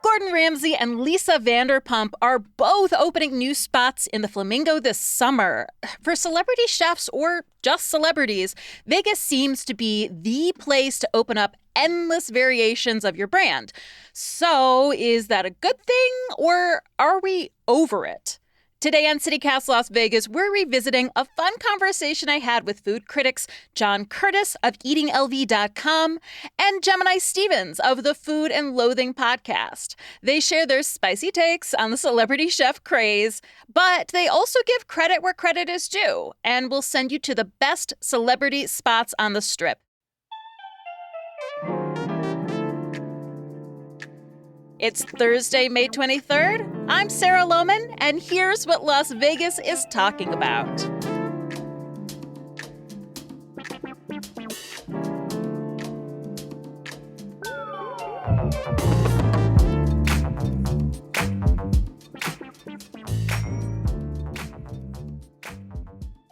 Gordon Ramsay and Lisa Vanderpump are both opening new spots in the Flamingo this summer. For celebrity chefs or just celebrities, Vegas seems to be the place to open up endless variations of your brand. So is that a good thing, or are we over it? Today on CityCast Las Vegas, we're revisiting a fun conversation I had with food critics John Curtis of EatingLV.com and Gemini Stevens of the Food and Loathing podcast. They share their spicy takes on the celebrity chef craze, but they also give credit where credit is due and will send you to the best celebrity spots on the Strip. It's Thursday, May 23rd. I'm Sarah Lohman, and here's what Las Vegas is talking about.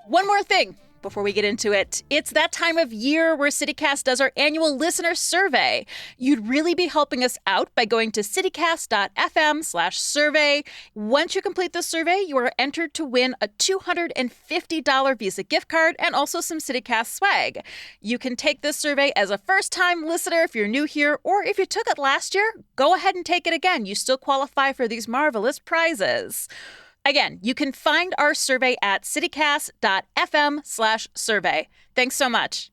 One more thing before we get into it. It's that time of year where CityCast does our annual listener survey. You'd really be helping us out by going to citycast.fm/survey. Once you complete the survey, you are entered to win a $250 Visa gift card and also some CityCast swag. You can take this survey as a first-time listener if you're new here, or if you took it last year, go ahead and take it again. You still qualify for these marvelous prizes. Again, you can find our survey at citycast.fm/survey. Thanks so much.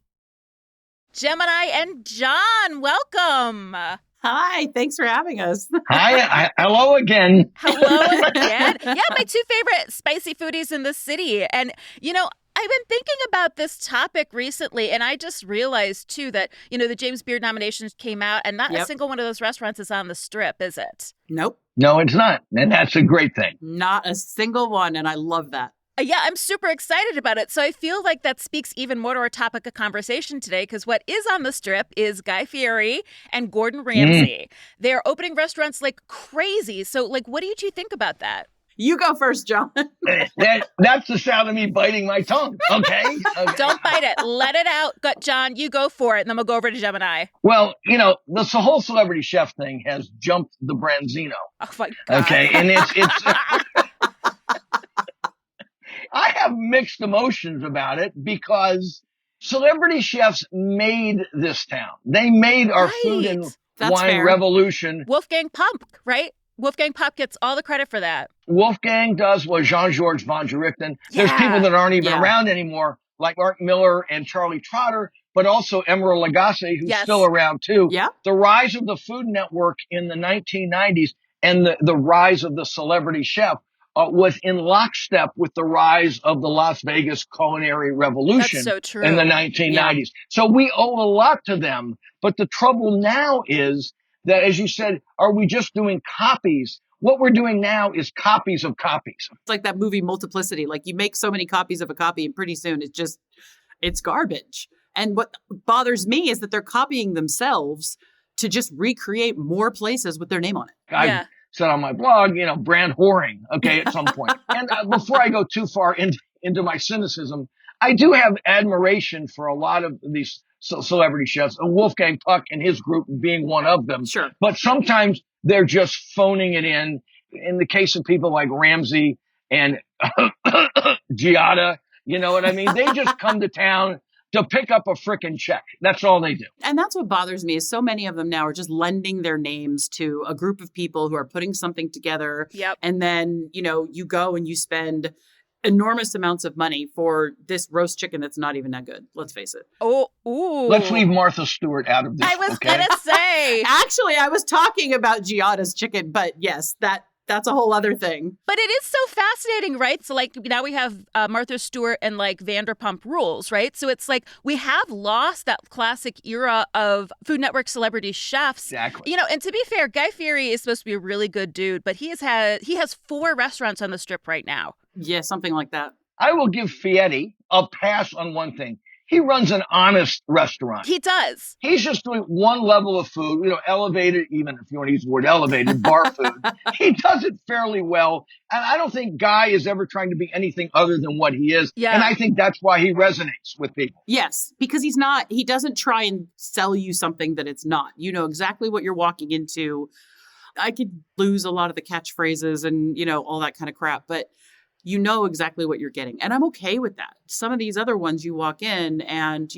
Gemini and John, welcome. Hi, thanks for having us. Hello again. Hello again. Yeah, my two favorite spicy foodies in the city. And, you know, I've been thinking about this topic recently, and I just realized, too, that, you know, the James Beard nominations came out, and not a single one of those restaurants is on the Strip, is it? Nope. No, it's not. And that's a great thing. Not a single one, and I love that. Yeah, I'm super excited about it. So I feel like that speaks even more to our topic of conversation today, because what is on the Strip is Guy Fieri and Gordon Ramsay. They're opening restaurants like crazy. So, like, what did you think about that? You go first, John. That's the sound of me biting my tongue, okay? Don't bite it. Let it out. John, you go for it, and then we'll go over to Gemini. Well, you know, the whole celebrity chef thing has jumped the Branzino. Oh, my God. Okay, and it's I have mixed emotions about it because celebrity chefs made this town. They made our food and wine revolution. Wolfgang Puck, right? Wolfgang Puck gets all the credit for that. Wolfgang does what Jean-Georges von Gerichten. There's people that aren't even around anymore, like Mark Miller and Charlie Trotter, but also Emeril Lagasse, who's still around too. Yeah. The rise of the Food Network in the 1990s and the rise of the celebrity chef was in lockstep with the rise of the Las Vegas culinary revolution in the 1990s. Yeah. So we owe a lot to them. But the trouble now is that, as you said, are we just doing copies? What we're doing now is copies of copies. It's like that movie Multiplicity. Like, you make so many copies of a copy, and pretty soon it's garbage. And what bothers me is that they're copying themselves to just recreate more places with their name on it. I said on my blog, you know, brand whoring, okay, at some point. And before I go too far into my cynicism, I do have admiration for a lot of these celebrity chefs, and Wolfgang Puck and his group being one of them. Sure. But sometimes they're just phoning it in. In the case of people like Ramsay and Giada, you know what I mean? They just come to town to pick up a frickin' check. That's all they do. And that's what bothers me is so many of them now are just lending their names to a group of people who are putting something together. Yep. And then, you know, you go and you spend enormous amounts of money for this roast chicken that's not even that good. Let's face it. Oh, ooh. Let's leave Martha Stewart out of this. I was going to say. Actually, I was talking about Giada's chicken, but yes, that's a whole other thing. But it is so fascinating, right? So, like, now we have Martha Stewart and, like, Vanderpump Rules, right? So it's like we have lost that classic era of Food Network celebrity chefs. Exactly. You know, and to be fair, Guy Fieri is supposed to be a really good dude, but he has 4 restaurants on the Strip right now. Yeah, something like that. I will give Fieri a pass on one thing. he runs an honest restaurant. He does. He's just doing one level of food, elevated, even if you want to use the word elevated, bar food. He does it fairly well. And I don't think Guy is ever trying to be anything other than what he is. Yeah. And I think that's why he resonates with people. Yes, because he doesn't try and sell you something that it's not. You know exactly what you're walking into. I could lose a lot of the catchphrases and, all that kind of crap, but you know exactly what you're getting. And I'm okay with that. Some of these other ones you walk in and,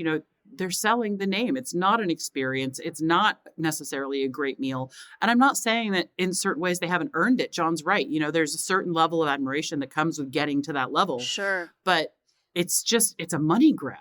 they're selling the name. It's not an experience. It's not necessarily a great meal. And I'm not saying that in certain ways they haven't earned it. John's right. There's a certain level of admiration that comes with getting to that level. Sure. But it's a money grab.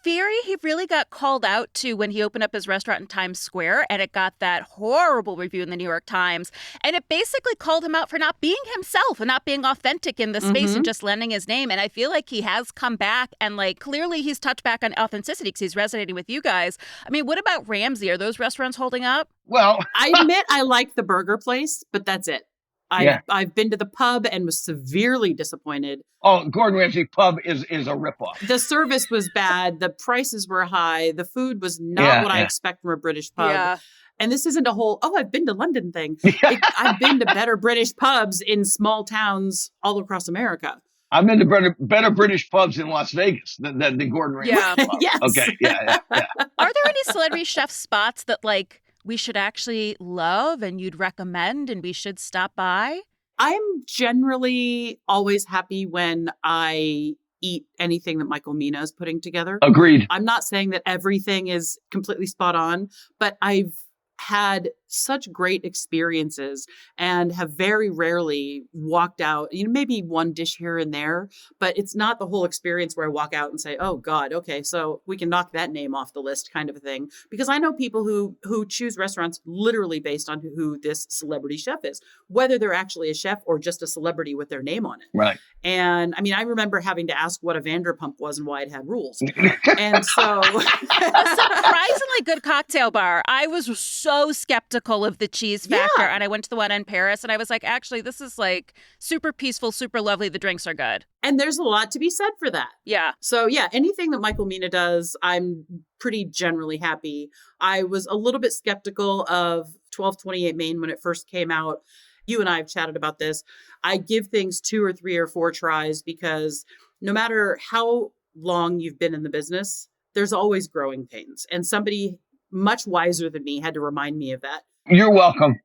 Fury, he really got called out to when he opened up his restaurant in Times Square, and it got that horrible review in the New York Times. And it basically called him out for not being himself and not being authentic in the space and just lending his name. And I feel like he has come back and clearly he's touched back on authenticity because he's resonating with you guys. I mean, what about Ramsay? Are those restaurants holding up? Well, I admit I like the burger place, but that's it. I've been to the pub and was severely disappointed. Oh, Gordon Ramsay Pub is a ripoff. The service was bad. The prices were high. The food was not what I expect from a British pub. Yeah. And this isn't a whole, I've been to London thing. I've been to better British pubs in small towns all across America. I've been to better British pubs in Las Vegas than Gordon Ramsay pub. Yes. Okay, yeah. Are there any celebrity chef spots that we should actually love and you'd recommend and we should stop by? I'm generally always happy when I eat anything that Michael Mina is putting together. Agreed. I'm not saying that everything is completely spot on, but I've had such great experiences and have very rarely walked out, maybe one dish here and there, but it's not the whole experience where I walk out and say, oh God, okay, so we can knock that name off the list kind of a thing. Because I know people who choose restaurants literally based on who this celebrity chef is, whether they're actually a chef or just a celebrity with their name on it. Right. And I mean, I remember having to ask what a Vanderpump was and why it had rules. And so a surprisingly good cocktail bar. I was so skeptical of the cheese factor. And I went to the one in Paris and I was like, actually, this is super peaceful, super lovely. The drinks are good. And there's a lot to be said for that. Yeah. So anything that Michael Mina does, I'm pretty generally happy. I was a little bit skeptical of 1228 Main when it first came out. You and I have chatted about this. I give things 2 or 3 or 4 tries because no matter how long you've been in the business, there's always growing pains. And somebody much wiser than me had to remind me of that. You're welcome.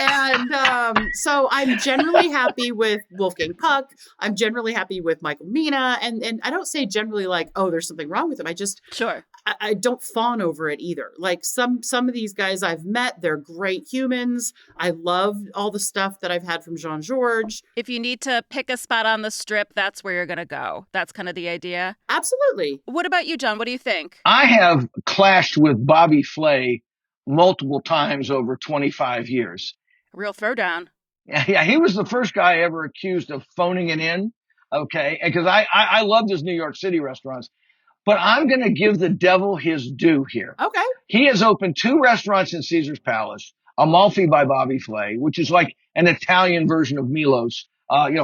And so I'm generally happy with Wolfgang Puck. I'm generally happy with Michael Mina. And I don't say generally there's something wrong with him. I just, sure. I don't fawn over it either. Some of these guys I've met, they're great humans. I love all the stuff that I've had from Jean-Georges. If you need to pick a spot on the strip, that's where you're going to go. That's kind of the idea. Absolutely. What about you, John? What do you think? I have clashed with Bobby Flay multiple times over 25 years. Real throwdown. Yeah, he was the first guy ever accused of phoning it in. Okay, because I love his New York City restaurants, but I'm going to give the devil his due here. Okay. He has opened 2 restaurants in Caesar's Palace, Amalfi by Bobby Flay, which is like an Italian version of Milos.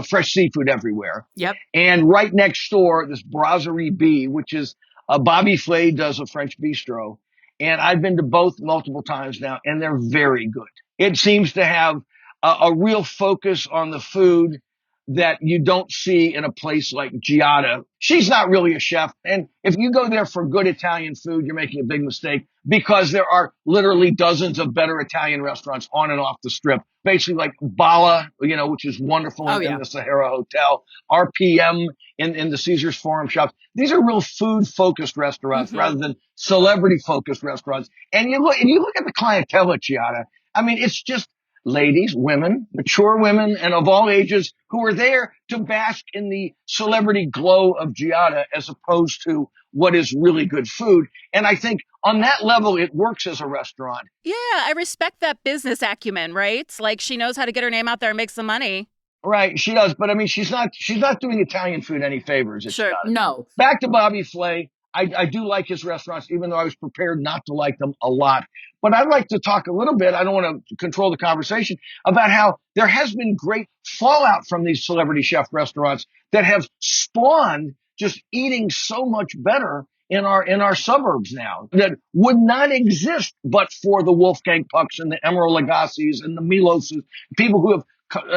Fresh seafood everywhere. Yep. And right next door, this Brasserie B, which is Bobby Flay does a French bistro. And I've been to both multiple times now, and they're very good. It seems to have a real focus on the food that you don't see in a place like Giada. She's not really a chef. And if you go there for good Italian food, you're making a big mistake because there are literally dozens of better Italian restaurants on and off the strip. Basically like Bala, which is wonderful in the Sahara Hotel, RPM in the Caesars Forum shops. These are real food focused restaurants rather than celebrity focused restaurants. And you look at the clientele at Giada. I mean, it's just ladies, women, mature women, and of all ages who are there to bask in the celebrity glow of Giada as opposed to what is really good food. And I think on that level, it works as a restaurant. Yeah, I respect that business acumen, right? It's she knows how to get her name out there and make some money. Right, she does. But I mean, she's not doing Italian food any favors. Sure. Giada. No. Back to Bobby Flay. I do like his restaurants, even though I was prepared not to like them a lot. But I'd like to talk a little bit, I don't want to control the conversation, about how there has been great fallout from these celebrity chef restaurants that have spawned just eating so much better in our suburbs now that would not exist but for the Wolfgang Pucks and the Emeril Lagassis and the Miloses, people who have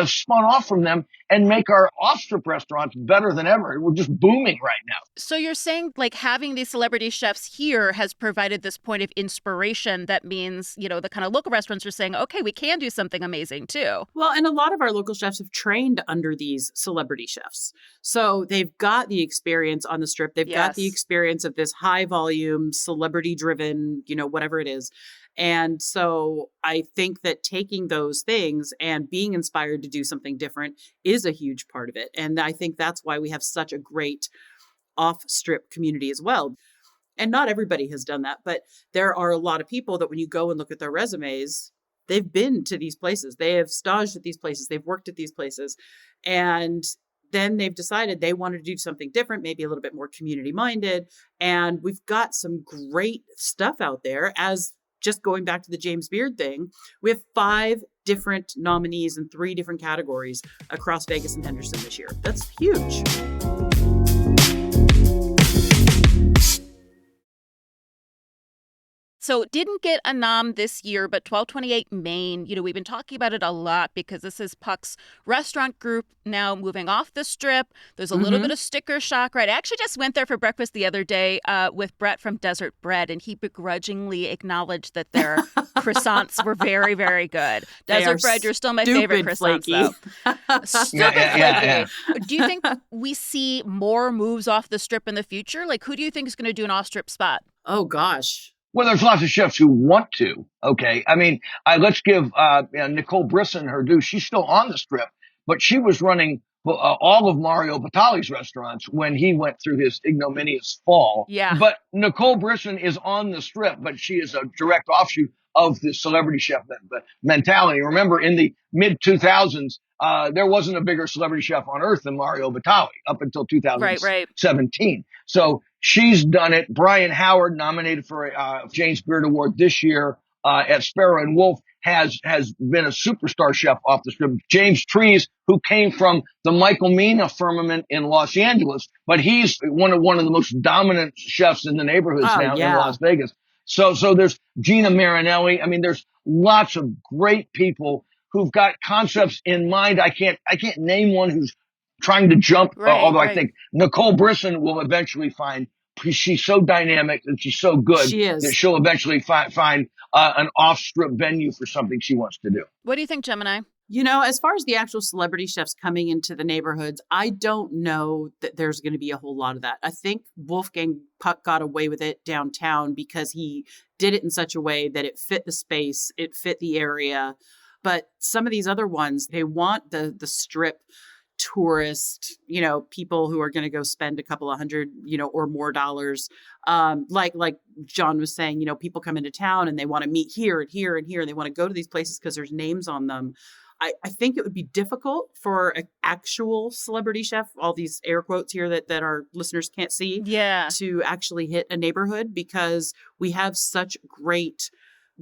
spun off from them and make our off-strip restaurants better than ever. We're just booming right now. So you're saying like having these celebrity chefs here has provided this point of inspiration that means, the kind of local restaurants are saying, okay, we can do something amazing too. Well, and a lot of our local chefs have trained under these celebrity chefs. So they've got the experience on the strip. They've got the experience of this high volume, celebrity driven, whatever it is. And so I think that taking those things and being inspired to do something different is a huge part of it. And I think that's why we have such a great off-strip community as well. And not everybody has done that, but there are a lot of people that when you go and look at their resumes, they've been to these places. They have staged at these places. They've worked at these places. And then they've decided they wanted to do something different, maybe a little bit more community minded. And we've got some great stuff out there. As just going back to the James Beard thing, we have 5 different nominees in 3 different categories across Vegas and Henderson this year. That's huge. So it didn't get a nom this year, but 1228 Main, we've been talking about it a lot because this is Puck's restaurant group now moving off the strip. There's a little bit of sticker shock, right? I actually just went there for breakfast the other day with Brett from Desert Bread, and he begrudgingly acknowledged that their croissants were very, very good. Desert Bread, you're still my favorite croissants, though. Stupid flaky. Do you think we see more moves off the strip in the future? Like, who do you think is going to do an off-strip spot? Oh, gosh. Well, there's lots of chefs who want to. Okay. I mean, let's give Nicole Brisson her due. She's still on the strip, but she was running all of Mario Batali's restaurants when he went through his ignominious fall. Yeah. But Nicole Brisson is on the strip, but she is a direct offshoot of the celebrity chef mentality. Remember, in the mid 2000s, there wasn't a bigger celebrity chef on earth than Mario Batali up until 2017. Right. So she's done it. Brian Howard, nominated for a James Beard Award this year at Sparrow and Wolf, has been a superstar chef off the strip. James Trees, who came from the Michael Mina firmament in Los Angeles, but he's one of the most dominant chefs in the neighborhoods in Las Vegas. So there's Gina Marinelli. I mean, there's lots of great people who've got concepts in mind. I can't name one who's trying to jump, although I think Nicole Brisson will eventually find, she's so dynamic and she's so good that she'll eventually find an off-strip venue for something she wants to do. What do you think, Gemini? As far as the actual celebrity chefs coming into the neighborhoods, I don't know that there's going to be a whole lot of that. I think Wolfgang Puck got away with it downtown because he did it in such a way that it fit the space, it fit the area. But some of these other ones, they want the strip tourist, people who are going to go spend a couple of $100, or more dollars. Like John was saying, people come into town and they want to meet here and here and here, and they want to go to these places because there's names on them. I think it would be difficult for an actual celebrity chef, all these air quotes here that our listeners can't see, to actually hit a neighborhood, because we have such great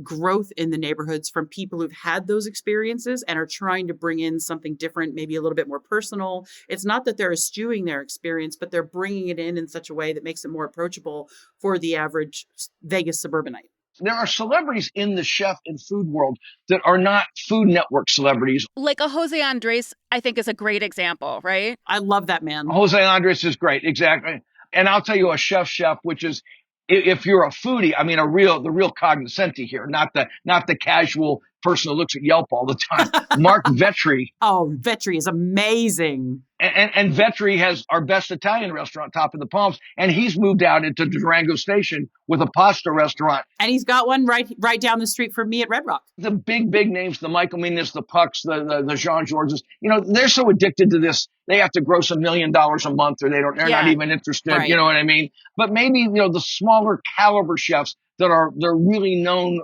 growth in the neighborhoods from people who've had those experiences and are trying to bring in something different, maybe a little bit more personal. It's not that they're eschewing their experience, but they're bringing it in such a way that makes it more approachable for the average Vegas suburbanite. There are celebrities in the chef and food world that are not Food Network celebrities. Like a Jose Andres, I think, is a great example, right? I love that man. Jose Andres is great, exactly. And I'll tell you a chef, which is, if you're a foodie, I mean, the real cognoscente here, not the casual person who looks at Yelp all the time. Mark Vetri. Oh, Vetri is amazing. And Vetri has our best Italian restaurant, Top of the Palms, and he's moved out into Durango Station with a pasta restaurant. And he's got one right down the street from me at Red Rock. The big names, the Michael Minas, the Pucks, the Jean Georges, they're so addicted to this. They have to gross $1 million a month, or they're not even interested. Right. You know what I mean? But maybe, the smaller caliber chefs they're really known,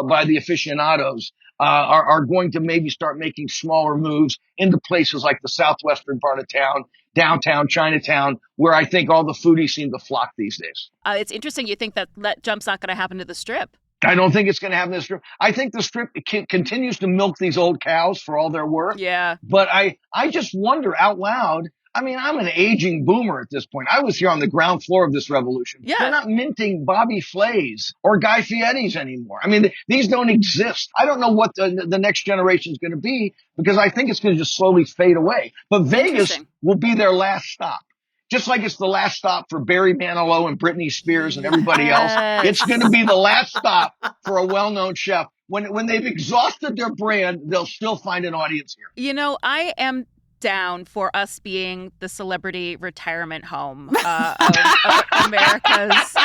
by the aficionados, are going to maybe start making smaller moves into places like the southwestern part of town, downtown Chinatown, where I think all the foodies seem to flock these days. It's interesting you think that jump's not going to happen to the Strip. I don't think it's going to happen to the Strip. I think the Strip continues to milk these old cows for all their worth. Yeah. But I just wonder out loud. I mean, I'm an aging boomer at this point. I was here on the ground floor of this revolution. Yeah. They're not minting Bobby Flays or Guy Fieri's anymore. I mean, these don't exist. I don't know what the next generation is going to be, because I think it's going to just slowly fade away. But Vegas will be their last stop. Just like it's the last stop for Barry Manilow and Britney Spears and everybody else. It's going to be the last stop for a well-known chef. When they've exhausted their brand, they'll still find an audience here. You know, I am down for us being the celebrity retirement home of America's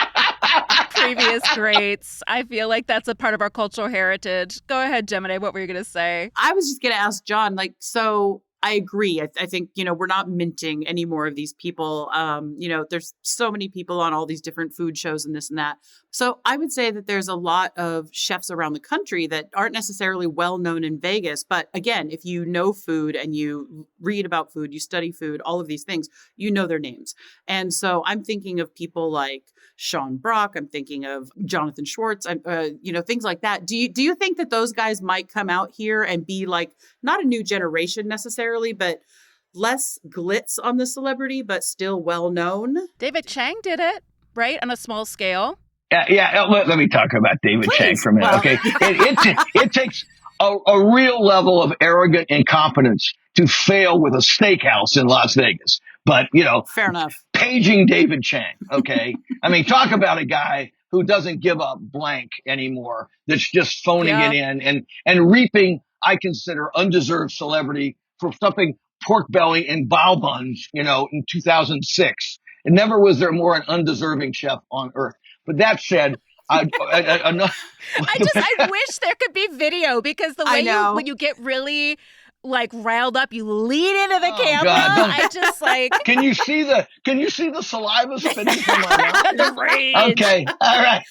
previous greats. I feel like that's a part of our cultural heritage. Go ahead, Gemini. What were you going to say? I was just going to ask John, so I agree. I think, we're not minting any more of these people. There's so many people on all these different food shows and this and that. So I would say that there's a lot of chefs around the country that aren't necessarily well known in Vegas. But again, if you know food and you read about food, you study food, all of these things, you know their names. And so I'm thinking of people like Sean Brock. I'm thinking of Jonathan Schwartz, things like that. Do you think that those guys might come out here and be like, not a new generation necessarily, but less glitz on the celebrity, but still well known? David Chang did it, right? On a small scale. Yeah. Let me talk about David Chang for a minute. Well. Okay. It takes a real level of arrogant incompetence to fail with a steakhouse in Las Vegas. But, fair enough. Paging David Chang. Okay. I mean, talk about a guy who doesn't give a blank anymore. That's just phoning it in and reaping, I consider, undeserved celebrity for stuffing pork belly and bao buns, in 2006. And never was there more an undeserving chef on earth. But that said, I wish there could be video, because the way when you get really riled up, you lean into the camera. God. I just Can you see the saliva spitting from my mouth? The rage. Okay. All right.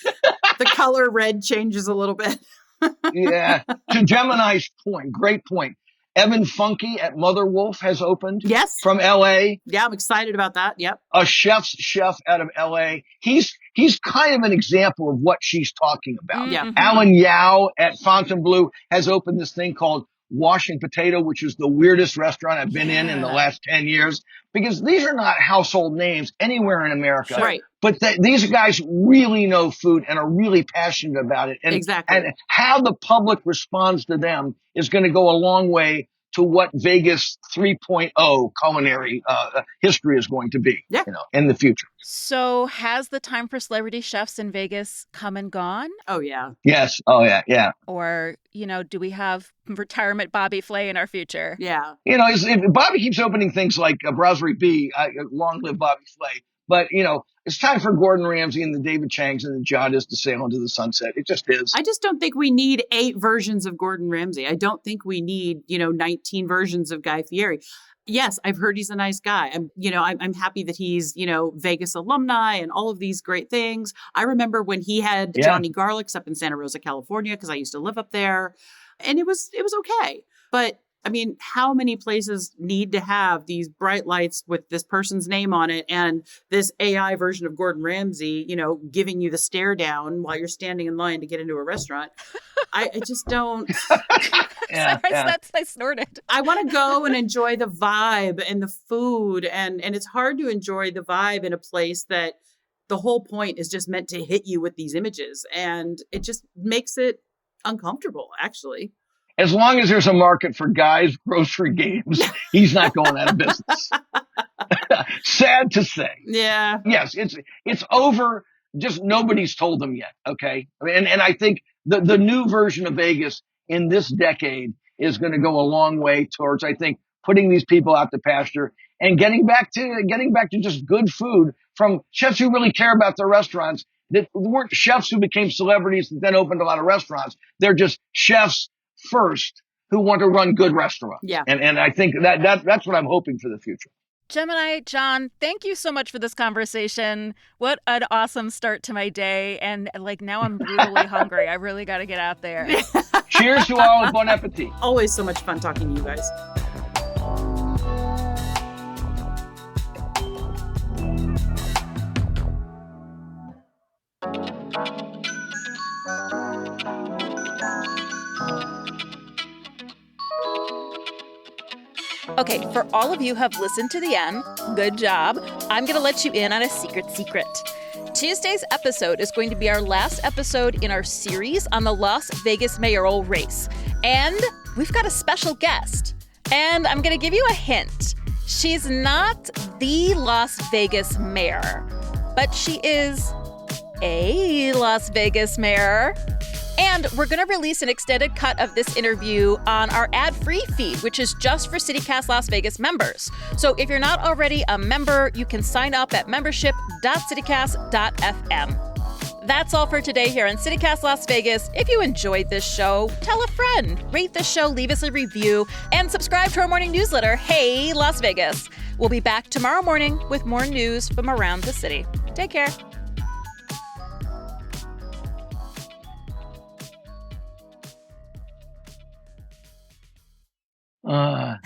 The color red changes a little bit. Yeah. To Gemini's point, great point. Evan Funke at Mother Wolf has opened. Yes. From L.A. Yeah, I'm excited about that. Yep. A chef's chef out of L.A. He's kind of an example of what she's talking about. Yeah. Mm-hmm. Alan Yao at Fontainebleau has opened this thing called Wash and Potato, which is the weirdest restaurant I've been in the last 10 years, because these are not household names anywhere in America. Sure. Right. But these guys really know food and are really passionate about it. And, exactly. And how the public responds to them is going to go a long way to what Vegas 3.0 culinary history is going to be, in the future. So has the time for celebrity chefs in Vegas come and gone? Oh, yeah. Yes. Oh, yeah. Or, do we have retirement Bobby Flay in our future? Yeah. If Bobby keeps opening things like Brasserie B, long live Bobby Flay. But, it's time for Gordon Ramsay and the David Changs and the Giadas to sail into the sunset. It just is. I just don't think we need 8 versions of Gordon Ramsay. I don't think we need, 19 versions of Guy Fieri. Yes, I've heard he's a nice guy. I'm happy that he's, Vegas alumni and all of these great things. I remember when he had Johnny Garlics up in Santa Rosa, California, because I used to live up there, and it was okay. But how many places need to have these bright lights with this person's name on it and this AI version of Gordon Ramsay, giving you the stare down while you're standing in line to get into a restaurant? I just don't. I snorted. I want to go and enjoy the vibe and the food. And it's hard to enjoy the vibe in a place that the whole point is just meant to hit you with these images. And it just makes it uncomfortable, actually. As long as there's a market for Guy's grocery games, he's not going out of business. Sad to say. Yeah. Yes, it's over. Just nobody's told them yet. Okay. And I think the new version of Vegas in this decade is going to go a long way towards, I think, putting these people out to pasture and getting back to just good food from chefs who really care about their restaurants, that weren't chefs who became celebrities that then opened a lot of restaurants. They're just chefs first who want to run good restaurants. Yeah. And I think that's what I'm hoping for the future. Gemini, John, thank you so much for this conversation. What an awesome start to my day. And now I'm brutally hungry. I really got to get out there. Cheers to all and bon appetit. Always so much fun talking to you guys. Okay, for all of you who have listened to the end, good job. I'm going to let you in on a secret. Tuesday's episode is going to be our last episode in our series on the Las Vegas mayoral race. And we've got a special guest. And I'm going to give you a hint. She's not the Las Vegas mayor, but she is a Las Vegas mayor. And we're going to release an extended cut of this interview on our ad-free feed, which is just for CityCast Las Vegas members. So if you're not already a member, you can sign up at membership.citycast.fm. That's all for today here on CityCast Las Vegas. If you enjoyed this show, tell a friend, rate the show, leave us a review, and subscribe to our morning newsletter, Hey Las Vegas. We'll be back tomorrow morning with more news from around the city. Take care.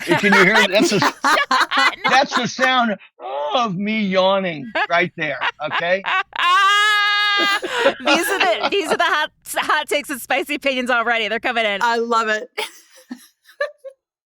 Can you hear it? That's the sound of me yawning right there. Okay. These are the hot takes and spicy opinions already. They're coming in. I love it.